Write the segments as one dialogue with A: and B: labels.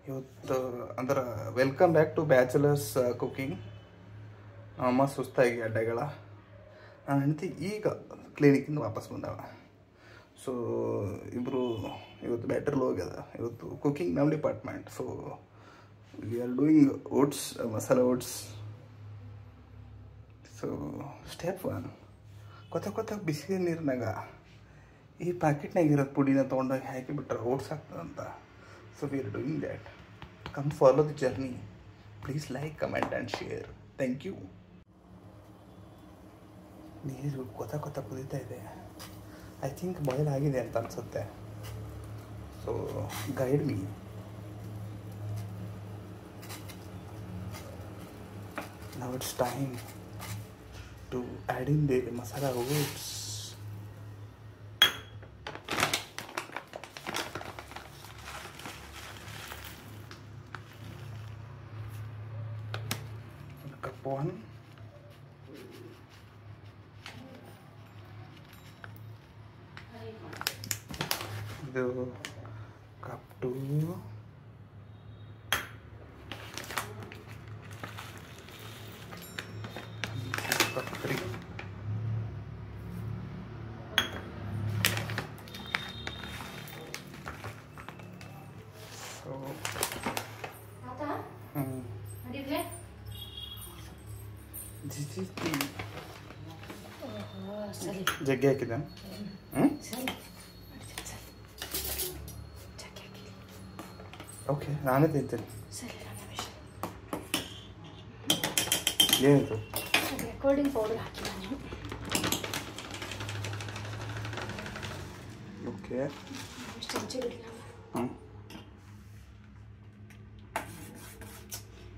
A: ಇವತ್ತು ಅಂದ್ರೆ welcome back to bachelors cooking. ಅಮ್ಮ ಸುಸ್ತಾಗಿ ಅಡ್ಡಗಳ ನನ್ನ ಹೆಂಡತಿ ಈಗ ಕ್ಲಿನಿಕ್ಕಿಂದ ವಾಪಸ್ ಬಂದವ. ಸೊ ಇಬ್ಬರು ಇವತ್ತು ಬ್ಯಾಟ್ರಲ್ಲಿ ಹೋಗ್ಯದ. ಇವತ್ತು ಕುಕಿಂಗ್ ನಮ್ಮ department. So we are doing oats, ಮಸಾಲೆ ಓಟ್ಸ್. ಸೊ ಸ್ಟೆಪ್ 1, ಕೊತ್ತ ಬಿಸಿ ನೀರಿನಾಗ ಈ ಪ್ಯಾಕೆಟ್ನಾಗ ಇರೋದು ಪುಡಿನ ತೊಗೊಂಡೋಗಿ ಹಾಕಿಬಿಟ್ರೆ ಓಟ್ಸ್ ಆಗ್ತದಂತ. So we are doing that. Come follow the journey. Please like, comment and share. Thank you. ನೀರು ಕೊತ್ತ ಕುದೀತಾ ಇದೆ. ಐ ಥಿಂಕ್ ಬಾಯ್ಲ್ ಆಗಿದೆ ಅಂತ ಅನಿಸುತ್ತೆ. So guide me. Now it's time to add in the masala oats. Cup 1. The cup 2. Cup 3. So this is the ಜಗ್ಗಿ ಹಾಕಿದೆ. Okay, ನಾನೇ ತಿಂತೇನೆ. ಏನಿದು?
B: ರೆಕಾರ್ಡಿಂಗ್ ಪೌಡರ್ ಹಾಕಿಲ್ಲ ನೀವು.
A: ಓಕೆ,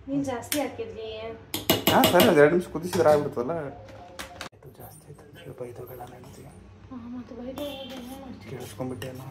B: ನೀನು ಜಾಸ್ತಿ ಹಾಕಿದ್ರಿ.
A: ಹಾಂ ಸರಿ, ಒಂದು 2 ನಿಮಿಷ ಕುದಿಸಿದ್ರೆ ಆಗ್ಬಿಡ್ತಲ್ಲ. ಇದು ಜಾಸ್ತಿ ಆಯ್ತು. ಸ್ವಲ್ಪ ಇದೆಲ್ಲ ನೆನೆಸಿ
B: ಮತ್ತು ಬೈದು
A: ಕೇಳಿಸ್ಕೊಂಡ್ಬಿಟ್ಟೇನೋ.